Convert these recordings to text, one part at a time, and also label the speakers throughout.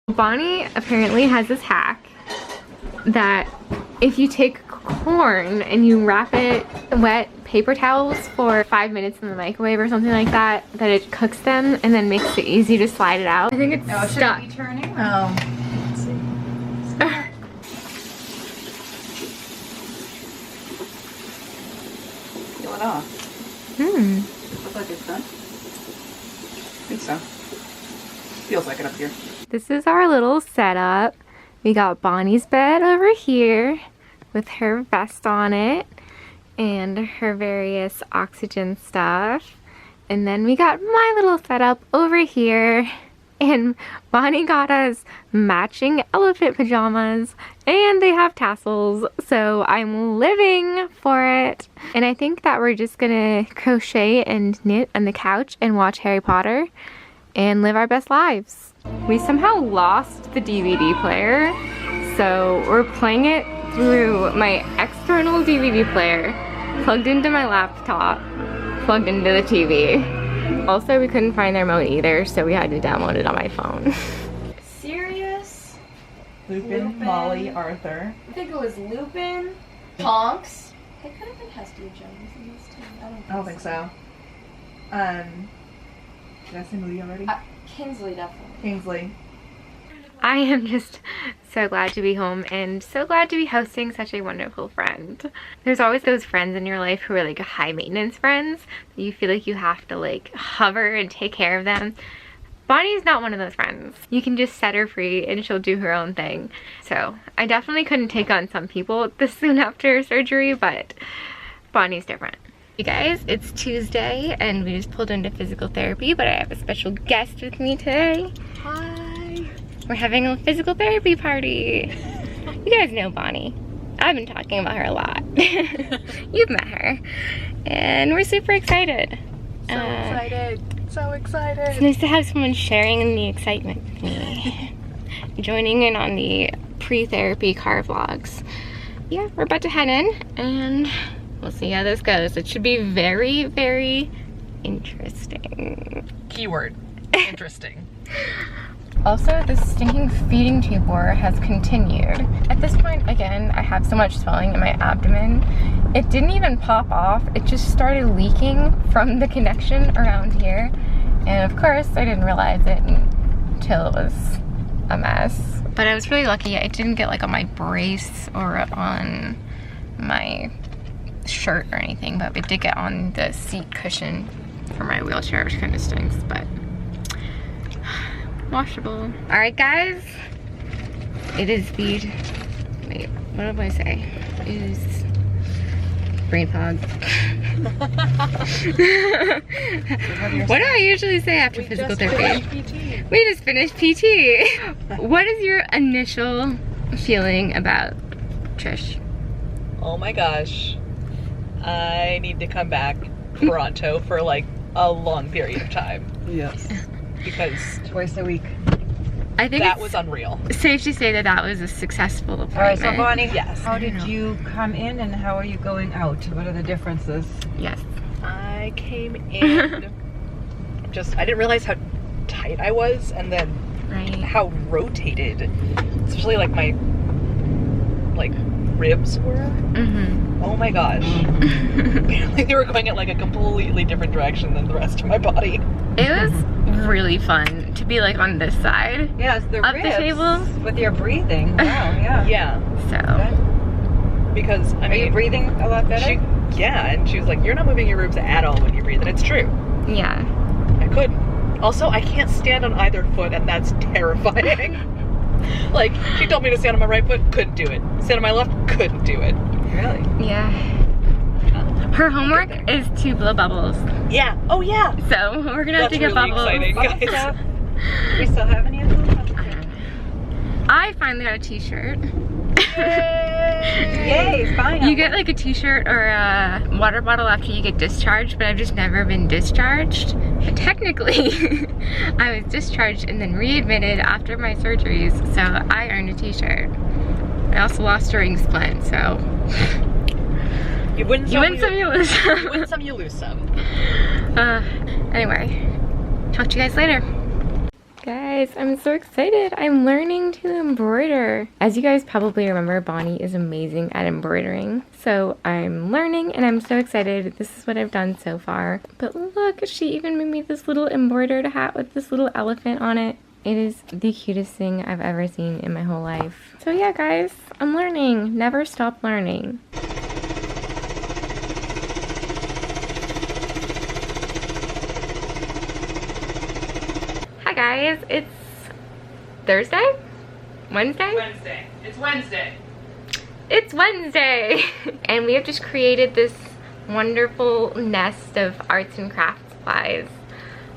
Speaker 1: Bonnie apparently has this hack that if you take corn and you wrap it in wet paper towels for 5 minutes in the microwave or something like that, that it cooks them and then makes it easy to slide it out. I think it's stuck.
Speaker 2: Should it be turning? Oh. Let's see. Peel it off. Looks like it's done. I think so. Feels like it up here.
Speaker 1: This is our little setup. We got Bonnie's bed over here with her vest on it and her various oxygen stuff. And then we got my little setup over here. And Bonnie got us matching elephant pajamas and they have tassels, so I'm living for it. And I think that we're just gonna crochet and knit on the couch and watch Harry Potter and live our best lives. We somehow lost the DVD player, so we're playing it through my external DVD player, plugged into my laptop, plugged into the TV. Also, we couldn't find their remote either, so we had to download it on my phone. Sirius,
Speaker 2: Lupin, Molly, Arthur.
Speaker 3: I think it was Lupin, Tonks. It could have been Hester Jones in this too.
Speaker 2: I don't think so. Did I say Moody already?
Speaker 3: Kingsley, definitely.
Speaker 2: Kingsley.
Speaker 1: I am just so glad to be home and so glad to be hosting such a wonderful friend. There's always those friends in your life who are like high maintenance friends. You feel like you have to like hover and take care of them. Bonnie's not one of those friends. You can just set her free and she'll do her own thing. So I definitely couldn't take on some people this soon after surgery, but Bonnie's different. You guys, it's Tuesday and we just pulled into physical therapy, but I have a special guest with me today.
Speaker 3: Hi.
Speaker 1: We're having a physical therapy party. You guys know Bonnie. I've been talking about her a lot. You've met her. And we're super excited.
Speaker 2: So excited. So excited.
Speaker 1: It's nice to have someone sharing in the excitement with me. Joining in on the pre-therapy car vlogs. Yeah, we're about to head in and we'll see how this goes. It should be very, very interesting.
Speaker 2: Keyword. Interesting.
Speaker 1: Also, this stinking feeding tube war has continued. At this point, again, I have so much swelling in my abdomen. It didn't even pop off. It just started leaking from the connection around here. And of course, I didn't realize it until it was a mess. But I was really lucky. I didn't get like on my brace or on my shirt or anything, but it did get on the seat cushion for my wheelchair, which kind of stinks, but washable. All right, guys. It is the, wait, what did I say? It is brain fog. What do I usually say after physical therapy? We just finished PT. What is your initial feeling about Trish?
Speaker 4: Oh my gosh. I need to come back pronto for like a long period of time.
Speaker 2: Yes.
Speaker 4: Because
Speaker 2: Twice a week.
Speaker 1: I think
Speaker 4: that was unreal.
Speaker 1: safe to say that that was a successful appointment.
Speaker 5: All right, so Bonnie,
Speaker 4: Yes.
Speaker 5: how did you come in and how are you going out? What are the differences?
Speaker 1: Yes.
Speaker 4: I came in I didn't realize how tight I was and then
Speaker 1: Right.
Speaker 4: how rotated, especially like my ribs were.
Speaker 1: Mm-hmm.
Speaker 4: Oh my gosh. Apparently they were going at like a completely different direction than the rest of my body.
Speaker 1: It was really fun to be like on this side
Speaker 5: Yes, the
Speaker 1: of
Speaker 5: ribs
Speaker 1: the table.
Speaker 5: with your breathing. Wow, yeah.
Speaker 4: Yeah.
Speaker 1: So
Speaker 4: Because I
Speaker 5: Are
Speaker 4: mean,
Speaker 5: you breathing a lot better?
Speaker 4: and she was like, you're not moving your ribs at all when you breathe, and it's true.
Speaker 1: yeah.
Speaker 4: I couldn't. Also, I can't stand on either foot, and that's terrifying. Like, she told me to stand on my right foot, couldn't do it. Stand on my left, couldn't do it.
Speaker 5: Really?
Speaker 1: Yeah. Her homework is to blow bubbles.
Speaker 4: Yeah. Oh, yeah.
Speaker 1: So we're gonna have
Speaker 4: That's
Speaker 1: to get
Speaker 4: really
Speaker 1: bubbles.
Speaker 4: exciting, guys.
Speaker 5: Do we still have any of them?
Speaker 1: I finally got a t-shirt.
Speaker 5: Yay, fine.
Speaker 1: You get like a t-shirt or a water bottle after you get discharged, but I've just never been discharged. But technically, I was discharged and then readmitted after my surgeries, so I earned a t-shirt. I also lost a ring splint, so
Speaker 4: You win some,
Speaker 1: you win some, you lose some.
Speaker 4: You win some, you lose some.
Speaker 1: Anyway, talk to you guys later. Guys, I'm so excited. I'm learning to embroider. As you guys probably remember, Bonnie is amazing at embroidering. So I'm learning and I'm so excited. This is what I've done so far. But look, she even made me this little embroidered hat with this little elephant on it. It is the cutest thing I've ever seen in my whole life. So yeah, guys, I'm learning. Never stop learning. Hi guys, it's Thursday? Wednesday?
Speaker 2: Wednesday. It's Wednesday.
Speaker 1: It's Wednesday! And we have just created this wonderful nest of arts and crafts supplies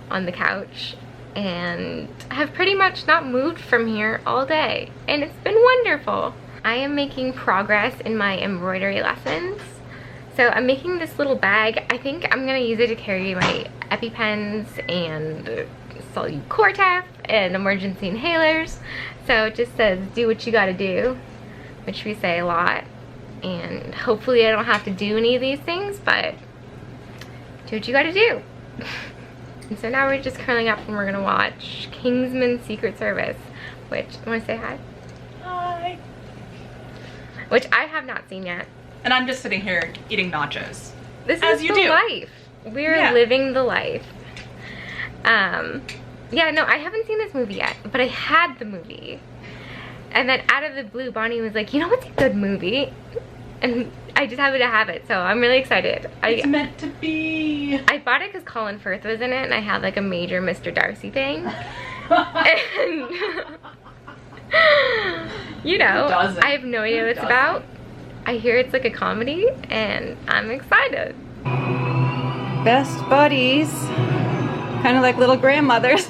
Speaker 1: on the couch and have pretty much not moved from here all day. And it's been wonderful. I am making progress in my embroidery lessons. So I'm making this little bag. I think I'm gonna use it to carry my EpiPens and port-a-cath and emergency inhalers. So it just says, do what you gotta do, which we say a lot. And hopefully I don't have to do any of these things, but do what you gotta do. And so now we're just curling up and we're gonna watch Kingsman Secret Service, which, I wanna say hi?
Speaker 2: Hi.
Speaker 1: Which I have not seen yet.
Speaker 2: And I'm just sitting here eating nachos.
Speaker 1: This
Speaker 2: As
Speaker 1: is
Speaker 2: you
Speaker 1: the
Speaker 2: do.
Speaker 1: life. We're living the life. Yeah, no, I haven't seen this movie yet, but I had the movie. And then out of the blue, Bonnie was like, you know what's a good movie? And I just happened to have it, so I'm really excited.
Speaker 2: It's meant to be.
Speaker 1: I bought it because Colin Firth was in it, and I had like a major Mr. Darcy thing. And, you know, I have no idea what it's about. I hear it's like a comedy, and I'm excited.
Speaker 5: Best buddies. Kind of like little grandmothers.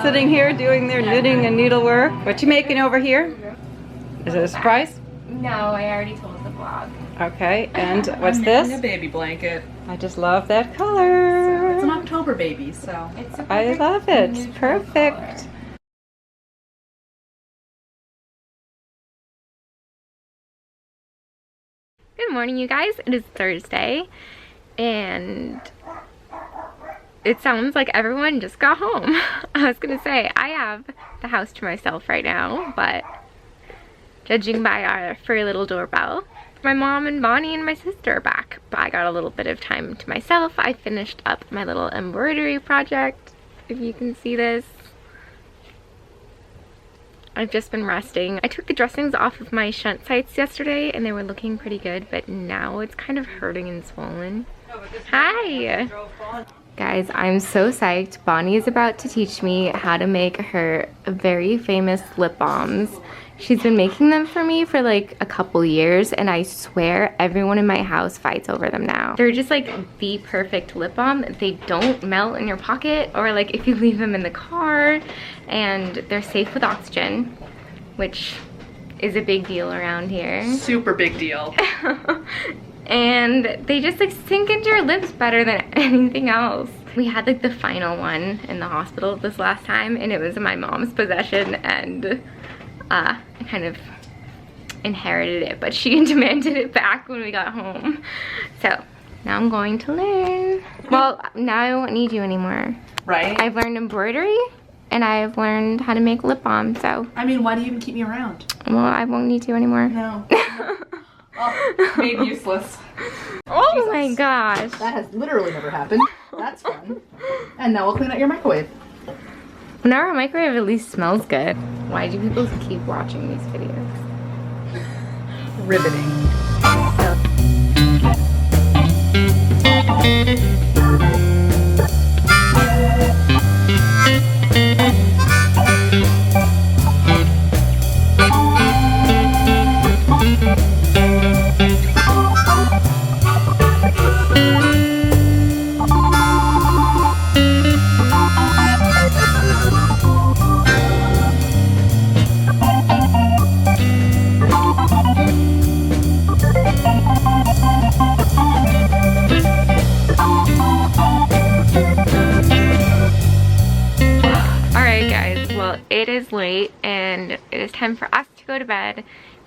Speaker 5: Sitting here doing their knitting and needlework. What you making over here? Is it a surprise?
Speaker 1: No, I already told the vlog.
Speaker 5: Okay, and what's
Speaker 2: I'm
Speaker 5: this?
Speaker 2: making a baby blanket.
Speaker 5: I just love that color.
Speaker 2: It's an October baby, so.
Speaker 1: It's a
Speaker 5: I
Speaker 1: perfect
Speaker 5: love it.
Speaker 1: neutral
Speaker 5: Perfect.
Speaker 1: color. Good morning, you guys. It is Thursday, and it sounds like everyone just got home. I was gonna say, I have the house to myself right now, but judging by our furry little doorbell, my mom and Bonnie and my sister are back. But I got a little bit of time to myself. I finished up my little embroidery project, if you can see this. I've just been resting. I took the dressings off of my shunt sites yesterday and they were looking pretty good, but now it's kind of hurting and swollen. Hi! Guys, I'm so psyched. Bonnie is about to teach me how to make her very famous lip balms. She's been making them for me for like a couple years, and I swear everyone in my house fights over them now. They're just like the perfect lip balm. They don't melt in your pocket or like if you leave them in the car, and they're safe with oxygen, which is a big deal around here.
Speaker 2: Super big deal.
Speaker 1: And they just like sink into your lips better than anything else. We had like the final one in the hospital this last time, and it was in my mom's possession, and I kind of inherited it, but she demanded it back when we got home. So now I'm going to learn. Well, now I won't need you anymore.
Speaker 2: Right?
Speaker 1: I've learned embroidery and I've learned how to make lip balm, so.
Speaker 2: I mean, why do you even keep me around?
Speaker 1: Well, I won't need you anymore.
Speaker 2: No. Oh, made useless.
Speaker 1: Oh
Speaker 2: Jesus.
Speaker 1: my gosh.
Speaker 2: That has literally never happened. That's fun. And now we'll clean out your microwave.
Speaker 1: Now our microwave at least smells good. Why do people keep watching these videos?
Speaker 2: Riveting. It
Speaker 1: It is late and it is time for us to go to bed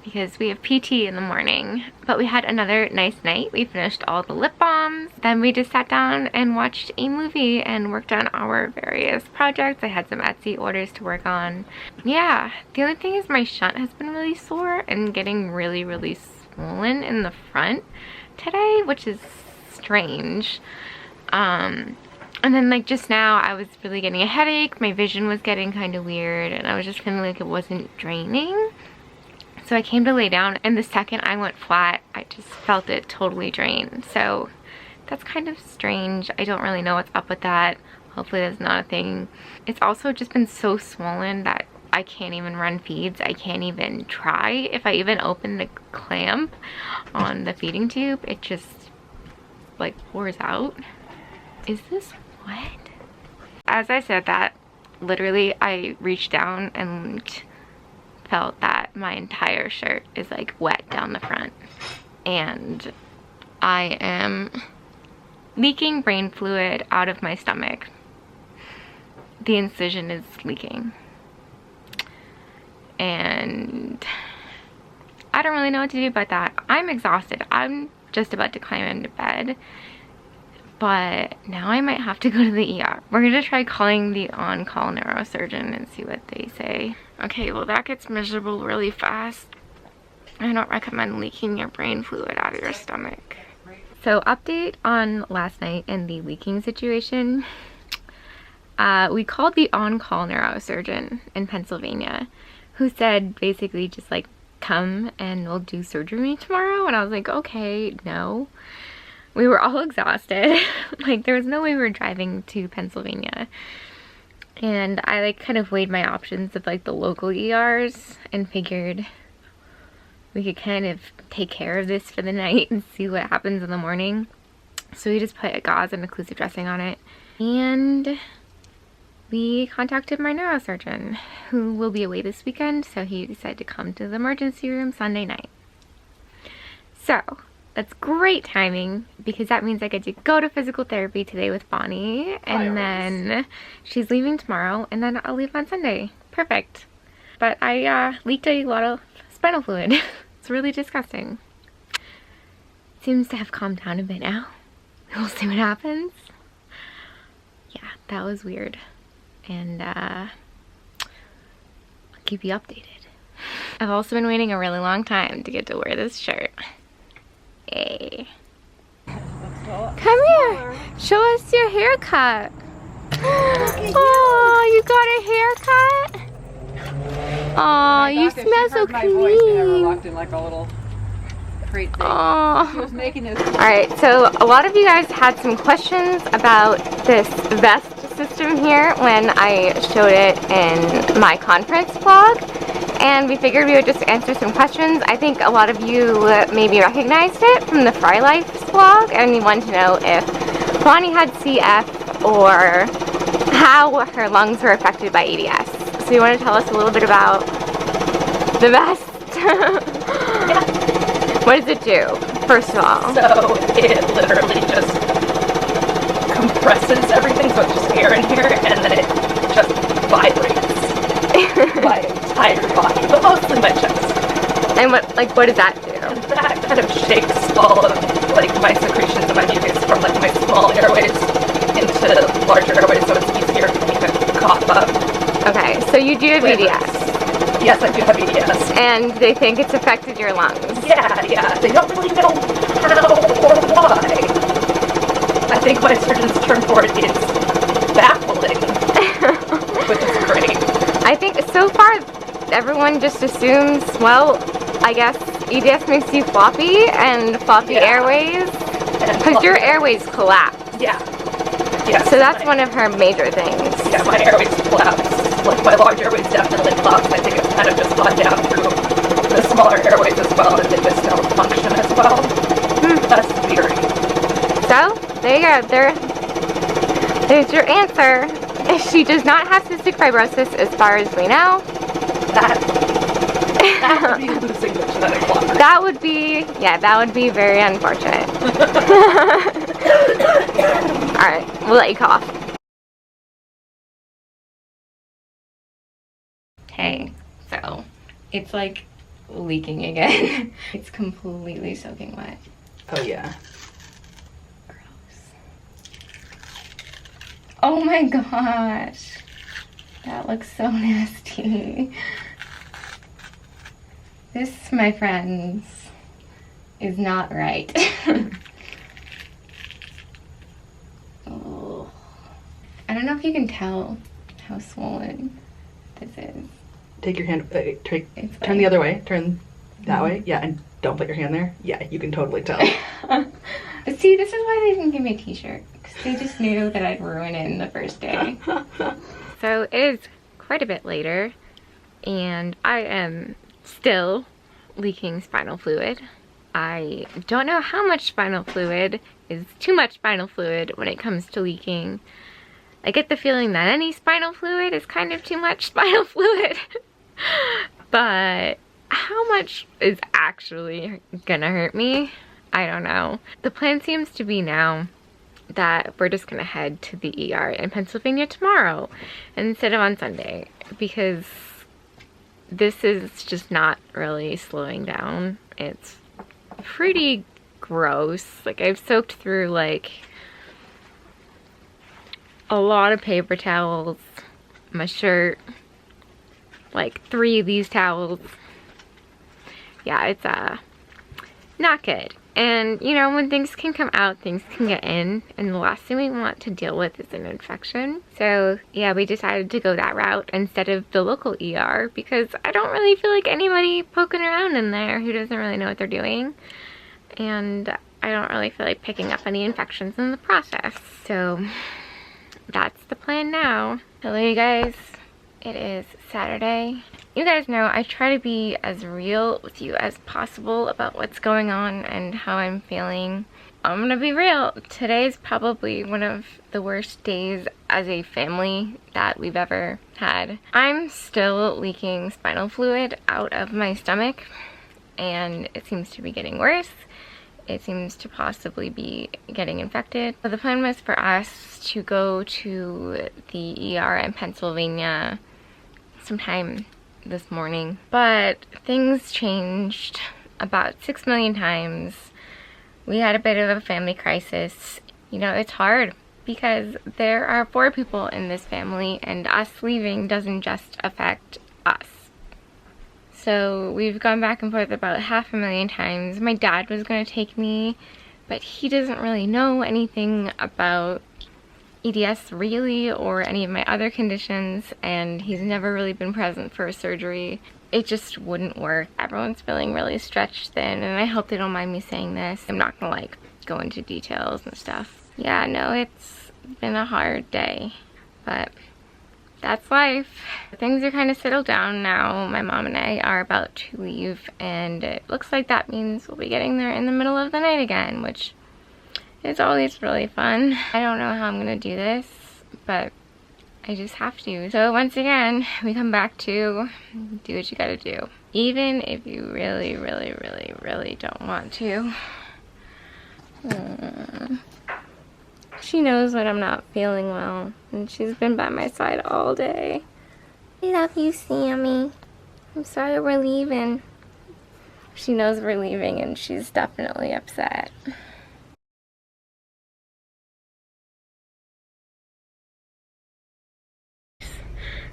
Speaker 1: because we have PT in the morning. But we had another nice night. We finished all the lip balms. Then we just sat down and watched a movie and worked on our various projects. I had some Etsy orders to work on. Yeah, the only thing is my shunt has been really sore and getting really, really swollen in the front today, which is strange. And then like just now I was really getting a headache, my vision was getting kind of weird, and I was just feeling like it wasn't draining. So I came to lay down, and the second I went flat, I just felt it totally drain. So that's kind of strange. I don't really know what's up with that. Hopefully that's not a thing. It's also just been so swollen that I can't even run feeds. I can't even try. If I even open the clamp on the feeding tube, it just like pours out. Is this wet? As I said that, literally I reached down and felt that my entire shirt is like wet down the front, and I am leaking brain fluid out of my stomach. The incision is leaking, and I don't really know what to do about that. I'm exhausted. I'm just about to climb into bed, but now I might have to go to the ER. We're gonna try calling the on-call neurosurgeon and see what they say. Okay, well that gets miserable really fast. I don't recommend leaking your brain fluid out of your stomach. So update on last night and the leaking situation. We called the on-call neurosurgeon in Pennsylvania, who said basically just like, come and we'll do surgery tomorrow. And I was like, okay, no. We were all exhausted. Like there was no way we were driving to Pennsylvania. And I like kind of weighed my options of like the local ERs and figured we could kind of take care of this for the night and see what happens in the morning. So we just put a gauze and occlusive dressing on it. And we contacted my neurosurgeon, who will be away this weekend, so he decided to come to the emergency room Sunday night. So that's great timing, because that means I get to go to physical therapy today with Bonnie, and then she's leaving tomorrow, and then I'll leave on Sunday. Perfect. But I leaked a lot of spinal fluid. It's really disgusting. Seems to have calmed down a bit now. We'll see what happens. Yeah, that was weird. And I'll keep you updated. I've also been waiting a really long time to get to wear this shirt. Yay. Come here. Show us your haircut. Oh, you got a haircut? Oh, you smell so clean.
Speaker 5: Locked in like a little crate thing.
Speaker 1: Oh.
Speaker 5: She was making this.
Speaker 1: Alright, so a lot of you guys had some questions about this vest system here when I showed it in my conference vlog, and we figured we would just answer some questions. I think a lot of you maybe recognized it from the Fry Life vlog, and you wanted to know if Bonnie had CF or how her lungs were affected by EDS. So you want to tell us a little bit about the vest? What does it do, first of all?
Speaker 4: So it literally just compresses everything, so it's just air in here, and then it just vibrates my entire body, but mostly my chest.
Speaker 1: And what does that do?
Speaker 4: And that kind of shakes all of like my secretions and my mucus from like my small airways into larger airways, so it's easier for me to cough up.
Speaker 1: Okay, so you do have EDS.
Speaker 4: Yes, I do have EDS.
Speaker 1: And they think it's affected your lungs.
Speaker 4: Yeah. They don't really know how or why. I think my surgeon's term for it is baffling, which is great.
Speaker 1: I think so far everyone just assumes, well, I guess EDS makes you floppy and floppy airways, because your airways collapse.
Speaker 4: Yeah.
Speaker 1: So that's one of her major things.
Speaker 4: Yeah, my airways collapse. Like my large airways definitely collapse. I think it's kind of just gone down through the smaller airways as well, and they just don't function as well. That's theory.
Speaker 1: So there you go. There's your answer. She does not have cystic fibrosis as far as we know.
Speaker 4: That would be losing the genetic lottery.
Speaker 1: That would be very unfortunate. Alright, we'll let you cough. Okay, so it's like leaking again. It's completely soaking wet.
Speaker 2: Oh yeah.
Speaker 1: Oh my gosh. That looks so nasty. This, my friends, is not right. Oh. I don't know if you can tell how swollen this is.
Speaker 2: Take your hand, turn
Speaker 1: like,
Speaker 2: the other way, turn that way. Yeah, and don't put your hand there. Yeah, you can totally tell.
Speaker 1: But see, this is why they didn't give me a t-shirt, because they just knew that I'd ruin it in the first day. So it is quite a bit later, and I am still leaking spinal fluid. I don't know how much spinal fluid is too much spinal fluid when it comes to leaking. I get the feeling that any spinal fluid is kind of too much spinal fluid. But how much is actually gonna hurt me? I don't know. The plan seems to be now that we're just gonna head to the ER in Pennsylvania tomorrow instead of on Sunday, because this is just not really slowing down. It's pretty gross. Like, I've soaked through like a lot of paper towels, my shirt, like 3 of these towels. Yeah, it's not good. And you know, when things can come out, things can get in, and the last thing we want to deal with is an infection. So yeah, we decided to go that route instead of the local ER, because I don't really feel like anybody poking around in there who doesn't really know what they're doing, and I don't really feel like picking up any infections in the process. So that's the plan now. Hello you guys, it is Saturday. You guys know I try to be as real with you as possible about what's going on and how I'm feeling. I'm gonna be real, today's probably one of the worst days as a family that we've ever had. I'm still leaking spinal fluid out of my stomach, and it seems to be getting worse. It seems to possibly be getting infected. So the plan was for us to go to the ER in Pennsylvania sometime this morning, but things changed about 6 million times. We had a bit of a family crisis. You know, it's hard because there are 4 people in this family, and us leaving doesn't just affect us. So we've gone back and forth about 500,000 times. My dad was going to take me, but he doesn't really know anything about EDS really, or any of my other conditions, and he's never really been present for a surgery. It just wouldn't work. Everyone's feeling really stretched thin, and I hope they don't mind me saying this. I'm not gonna like go into details and stuff. Yeah, no, it's been a hard day, but that's life. Things are kind of settled down now. My mom and I are about to leave, and it looks like that means we'll be getting there in the middle of the night again, which it's always really fun. I don't know how I'm gonna do this, but I just have to. So once again, we come back to do what you gotta do. Even if you really, really, really, really don't want to. She knows when I'm not feeling well, and she's been by my side all day. I love you, Sammy. I'm sorry we're leaving. She knows we're leaving, and she's definitely upset.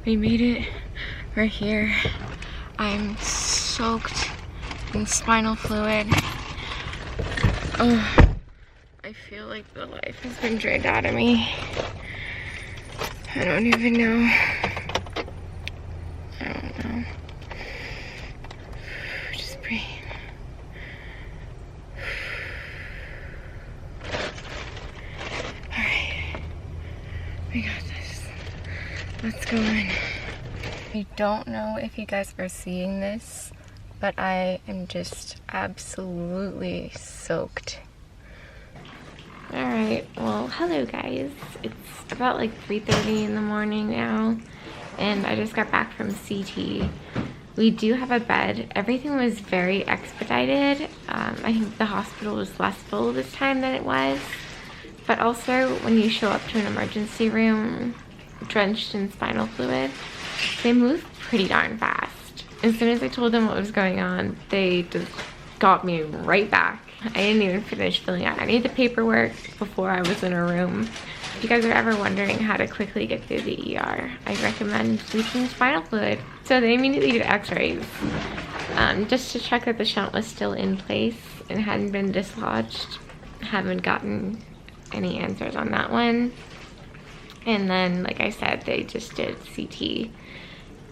Speaker 1: We made it. We're here. I'm soaked in spinal fluid. Oh, I feel like the life has been drained out of me. I don't even know. I don't know. Just breathe. Alright. We got this. Let's go in. I don't know if you guys are seeing this, but I am just absolutely soaked. Alright, well, hello guys. It's about like 3:30 in the morning now, and I just got back from CT. We do have a bed. Everything was very expedited. I think the hospital was less full this time than it was, but also when you show up to an emergency room drenched in spinal fluid, they move pretty darn fast. As soon as I told them what was going on, they just got me right back. I didn't even finish filling out any of the paperwork before I was in a room. If you guys are ever wondering how to quickly get through the ER, I recommend leaking spinal fluid. So they immediately did x-rays just to check that the shunt was still in place and hadn't been dislodged. Haven't gotten any answers on that one. And then, like I said, they just did CT.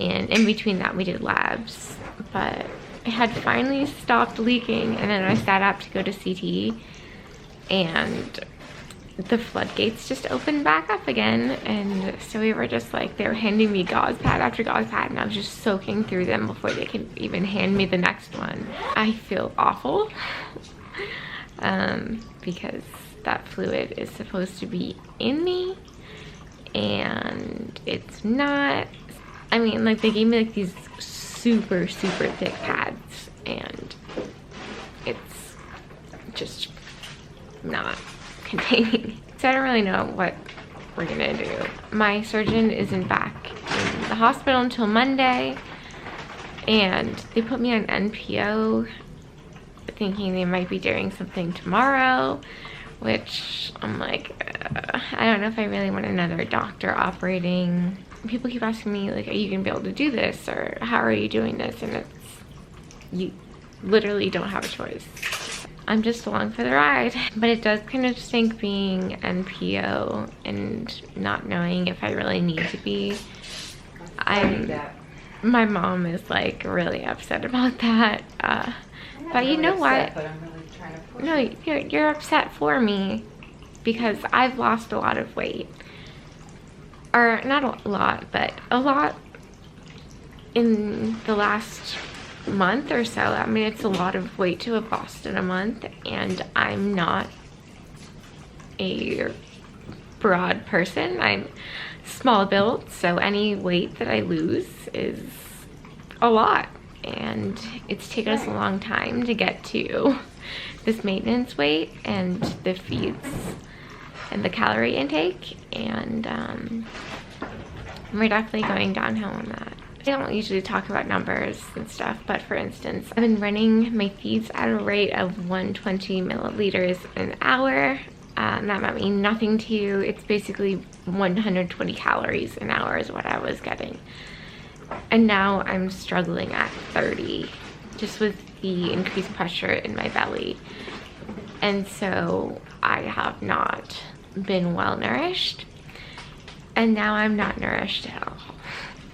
Speaker 1: And in between that, we did labs. But it had finally stopped leaking, and then I sat up to go to CT, and the floodgates just opened back up again. And so we were just like, they were handing me gauze pad after gauze pad, and I was just soaking through them before they could even hand me the next one. I feel awful because that fluid is supposed to be in me, and it's not. I mean, like, they gave me like these super thick pads, and it's just not containing. So I don't really know what we're gonna do. My surgeon isn't back in the hospital until Monday, and they put me on NPO thinking they might be doing something tomorrow, which I'm like, I don't know if I really want another doctor operating. People keep asking me, like, are you gonna be able to do this, or how are you doing this? And it's, you literally don't have a choice. I'm just along for the ride. But it does kind of stink being NPO and not knowing if I really need to be. My mom is like really upset about that. But you know what? No, you're upset for me because I've lost a lot of weight. Or not a lot, but a lot in the last month or so. I mean, it's a lot of weight to have lost in a month, and I'm not a broad person. I'm small built, so any weight that I lose is a lot, and it's taken us a long time to get to this maintenance weight and the feeds and the calorie intake, and we're definitely going downhill on that. I don't usually talk about numbers and stuff, but for instance, I've been running my feeds at a rate of 120 milliliters an hour. That might mean nothing to you. It's basically 120 calories an hour is what I was getting. And now I'm struggling at 30, just with the increased pressure in my belly. And so I have not been well nourished, and now I'm not nourished at all.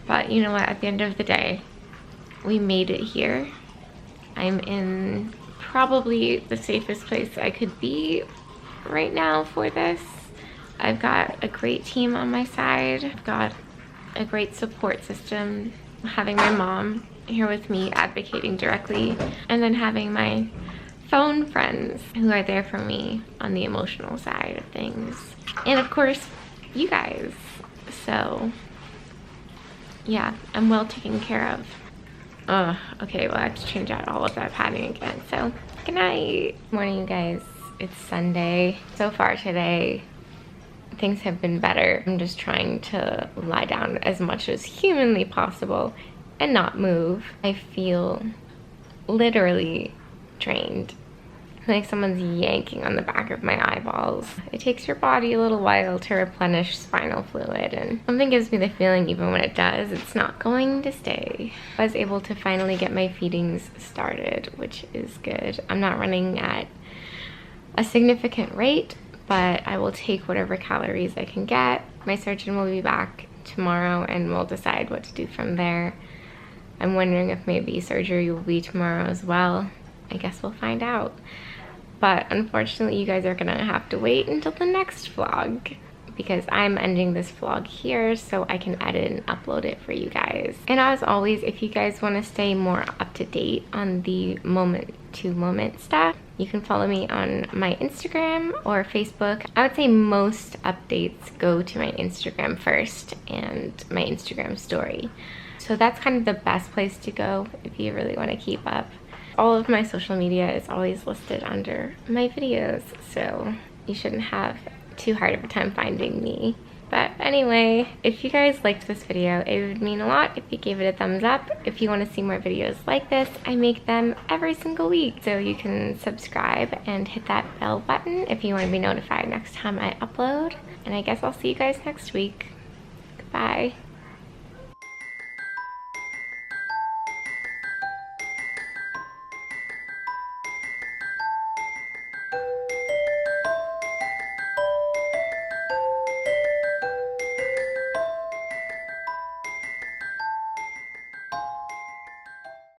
Speaker 1: But you know what, at the end of the day, we made it here. I'm in probably the safest place I could be right now for this. I've got a great team on my side. I've got a great support system, having my mom here with me advocating directly, and then having my phone friends who are there for me on the emotional side of things, and of course you guys. So yeah, I'm well taken care of. Okay, well I have to change out all of that padding again, so good night. Morning, you guys. It's Sunday. So far today things have been better. I'm just trying to lie down as much as humanly possible and not move. I feel literally drained, like someone's yanking on the back of my eyeballs. It takes your body a little while to replenish spinal fluid, and something gives me the feeling even when it does, it's not going to stay. I was able to finally get my feedings started, which is good. I'm not running at a significant rate, but I will take whatever calories I can get. My surgeon will be back tomorrow and we'll decide what to do from there. I'm wondering if maybe surgery will be tomorrow as well. I guess we'll find out. But unfortunately, you guys are gonna have to wait until the next vlog, because I'm ending this vlog here so I can edit and upload it for you guys. And as always, if you guys want to stay more up to date on the moment to moment stuff, you can follow me on my Instagram or Facebook. I would say most updates go to my Instagram first and my Instagram story. So that's kind of the best place to go if you really want to keep up. All of my social media is always listed under my videos, so you shouldn't have too hard of a time finding me. But anyway, if you guys liked this video, it would mean a lot if you gave it a thumbs up. If you want to see more videos like this, I make them every single week. So you can subscribe and hit that bell button if you want to be notified next time I upload. And I guess I'll see you guys next week. Goodbye.